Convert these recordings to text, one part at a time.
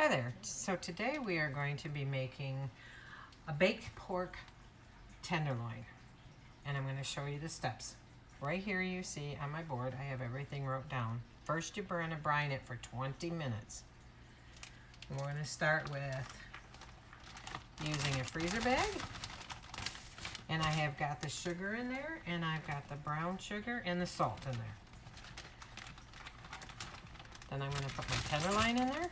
Hi there. So today we are going to be making a baked pork tenderloin, and I'm going to show you the steps. Right here you see on my board I have everything wrote down. First you're going to brine it for 20 minutes. And we're going to start with using a freezer bag, and I have got the sugar in there, and I've got the brown sugar and the salt in there. Then I'm going to put my tenderloin in there.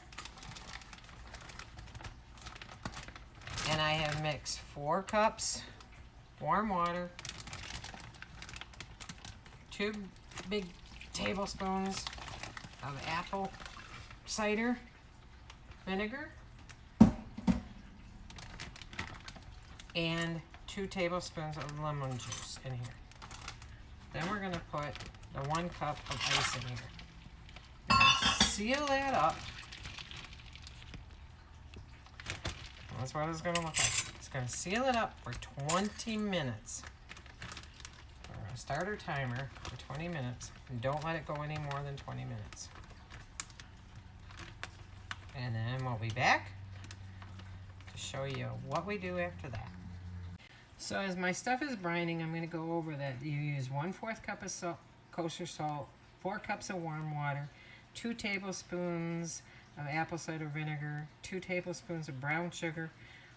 And I have mixed 4 cups warm water, 2 big tablespoons of apple cider vinegar, and 2 tablespoons of lemon juice in here. Then we're going to put the 1 cup of ice in here. We're going to seal that up. That's what it's going to look like. It's going to seal it up for 20 minutes. We're going to start our timer for 20 minutes. And don't let it go any more than 20 minutes. And then we'll be back to show you what we do after that. So as my stuff is brining, I'm going to go over that you use 1/4 cup of salt, kosher salt, 4 cups of warm water, 2 tablespoons of apple cider vinegar, 2 tablespoons of brown sugar,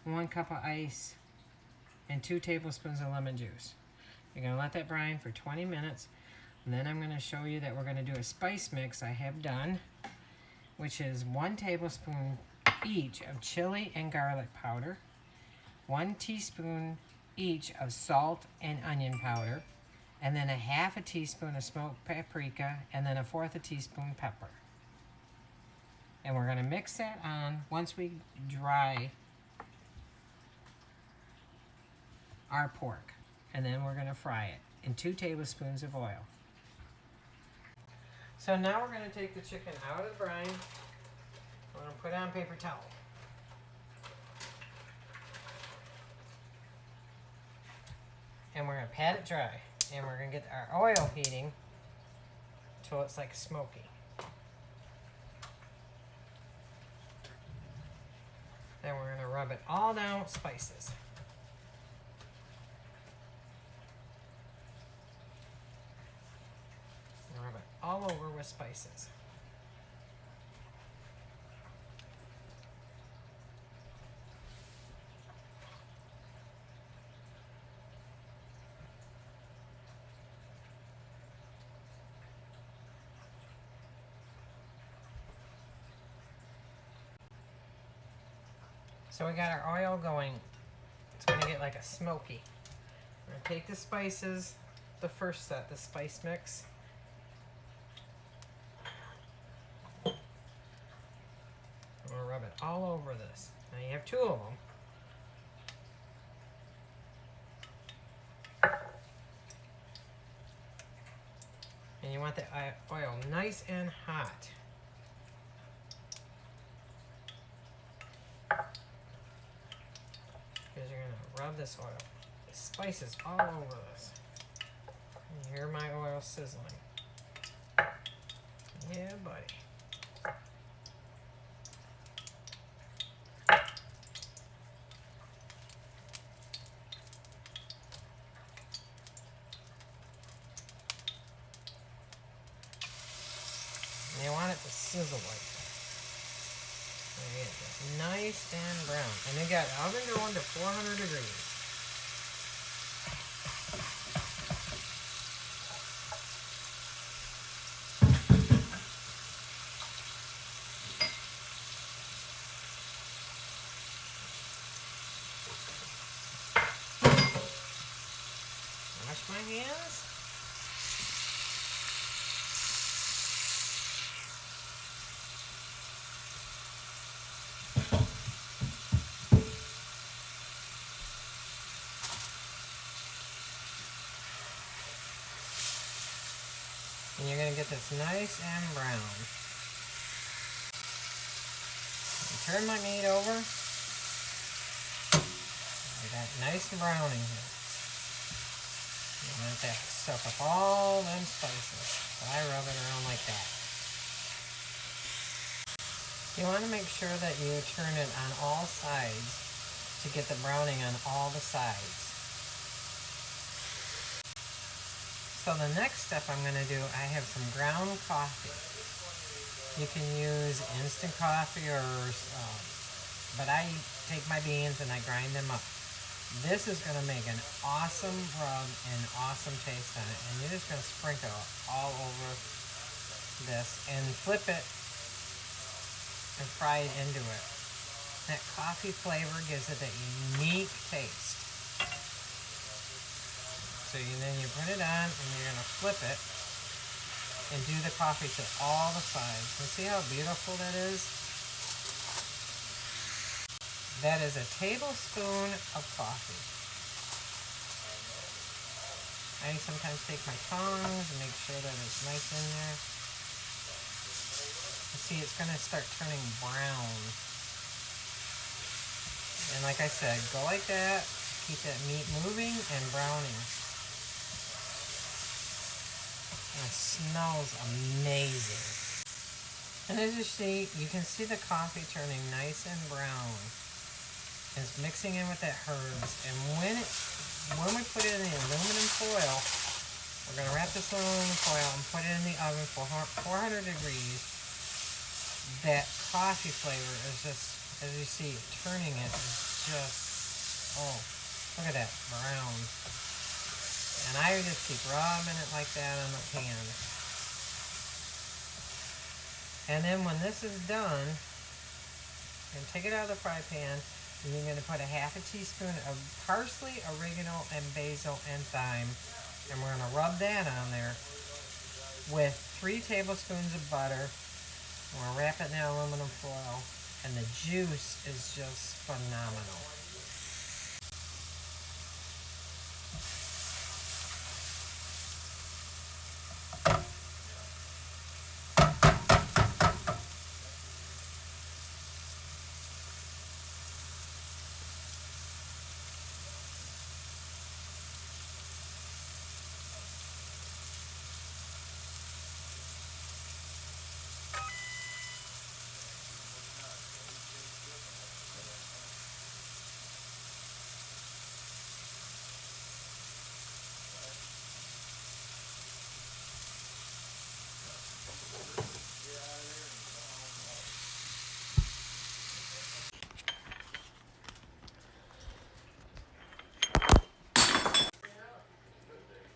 1 cup of ice, and 2 tablespoons of lemon juice. You're going to let that brine for 20 minutes, and then I'm going to show you that we're going to do a spice mix I have done, which is 1 tablespoon each of chili and garlic powder, 1 teaspoon each of salt and onion powder, and then a 1/2 teaspoon of smoked paprika, and then a 1/4 teaspoon pepper. And we're going to mix that on once we dry our pork. And then we're going to fry it in 2 tablespoons of oil. So now we're going to take the chicken out of the brine. We're going to put it on paper towel. And we're going to pat it dry. And we're going to get our oil heating until it's like smoky. Then we're going to rub it all down with spices. And rub it all over with spices. So we got our oil going. It's going to get like a smoky. We're going to take the spices, the first set, the spice mix. We're going to rub it all over this. Now you have 2 of them. And you want the oil nice and hot. Because you're going to rub this oil, the spices all over this. You hear my oil sizzling. Yeah, buddy. And you want it to sizzle like that. There it is. Nice and brown. And they got oven going to 400 degrees. Wash my hands. And you're going to get this nice and brown. And turn my meat over. I got nice and browning here. You want that to soak up all them spices. So I rub it around like that. You want to make sure that you turn it on all sides to get the browning on all the sides. So the next step I'm going to do, I have some ground coffee. You can use instant coffee but I take my beans and I grind them up. This is going to make an awesome rub and awesome taste on it. And you're just going to sprinkle it all over this and flip it and fry it into it. That coffee flavor gives it that unique taste. So then you put it on and you're going to flip it and do the coffee to all the sides. And see how beautiful that is? That is a tablespoon of coffee. I sometimes take my tongs and make sure that it's nice in there. You see, it's going to start turning brown. And like I said, go like that. Keep that meat moving and browning. And it smells amazing. And as you see, you can see the coffee turning nice and brown. It's mixing in with that herbs. And when we put it in the aluminum foil, we're going to wrap this in aluminum foil and put it in the oven for 400 degrees. That coffee flavor is just, as you see, turning it is just, oh, look at that, brown. And I just keep rubbing it like that on the pan. And then when this is done, you're going to take it out of the fry pan, and you're going to put a half a teaspoon of parsley, oregano, and basil, and thyme. And we're going to rub that on there with 3 tablespoons of butter. We're going to wrap it in that aluminum foil. And the juice is just phenomenal.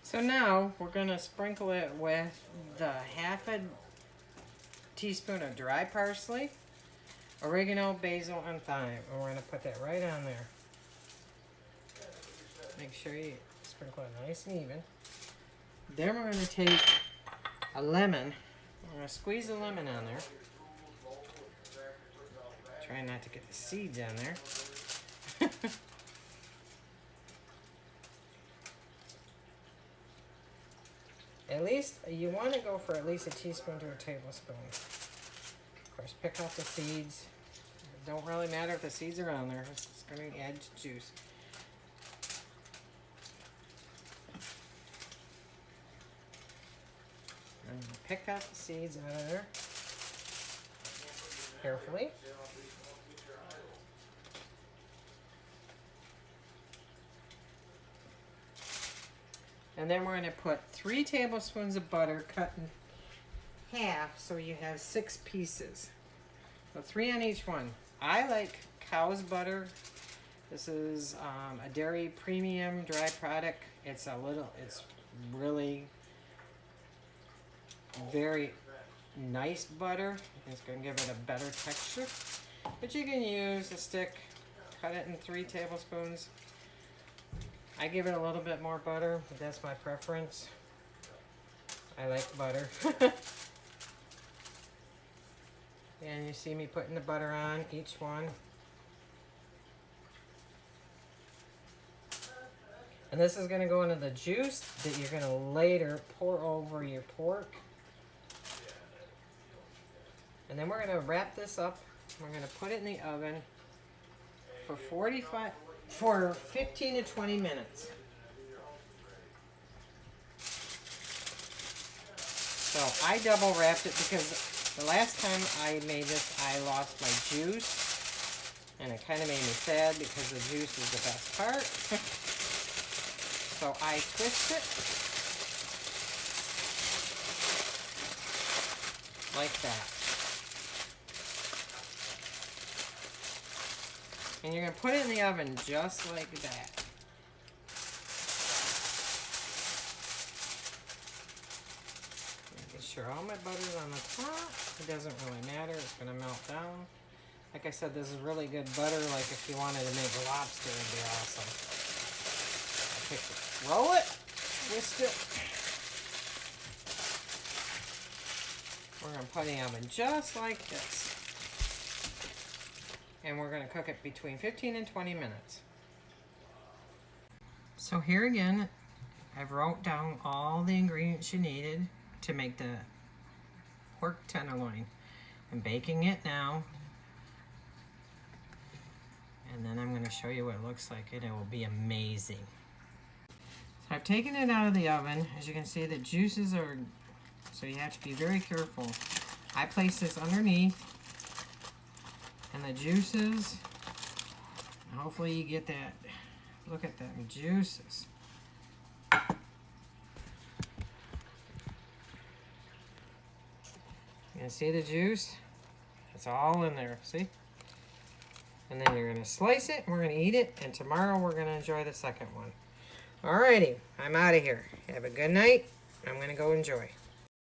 So now we're going to sprinkle it with the half a teaspoon of dry parsley, oregano, basil, and thyme. And we're going to put that right on there. Make sure you sprinkle it nice and even. Then we're going to take a lemon. We're going to squeeze the lemon on there. Try not to get the seeds on there. At least, you want to go for at least a teaspoon to a tablespoon. Of course, pick off the seeds. It don't really matter if the seeds are on there. It's going to add juice. And pick out the seeds out of there carefully. And then we're going to put 3 tablespoons of butter cut in half so you have 6 pieces. So 3 on each one. I like cow's butter. This is a dairy premium dry product. It's really very nice butter. It's going to give it a better texture. But you can use a stick, cut it in 3 tablespoons. I give it a little bit more butter, but that's my preference. I like butter. And you see me putting the butter on each one. And this is going to go into the juice that you're going to later pour over your pork. And then we're going to wrap this up. We're going to put it in the oven for 15 to 20 minutes. So I double wrapped it because The last time I made this, I lost my juice. And it kind of made me sad because the juice is the best part. So I twist it like that. And you're going to put it in the oven just like that. Make sure all my butter's on the top. It doesn't really matter. It's going to melt down. Like I said, this is really good butter. Like if you wanted to make lobster, it'd be awesome. Roll it, twist it. We're going to put it in the oven just like this. And we're going to cook it between 15 and 20 minutes. So here again, I've wrote down all the ingredients you needed to make the pork tenderloin. I'm baking it now. And then I'm going to show you what it looks like, and it will be amazing. So I've taken it out of the oven. As you can see, the juices are, so you have to be very careful. I place this underneath, and the juices, hopefully you get that, look at them juices. You can see the juice? It's all in there, see? And then you're going to slice it, and we're going to eat it, and tomorrow we're going to enjoy the second one. Alrighty, I'm out of here. Have a good night. I'm going to go enjoy.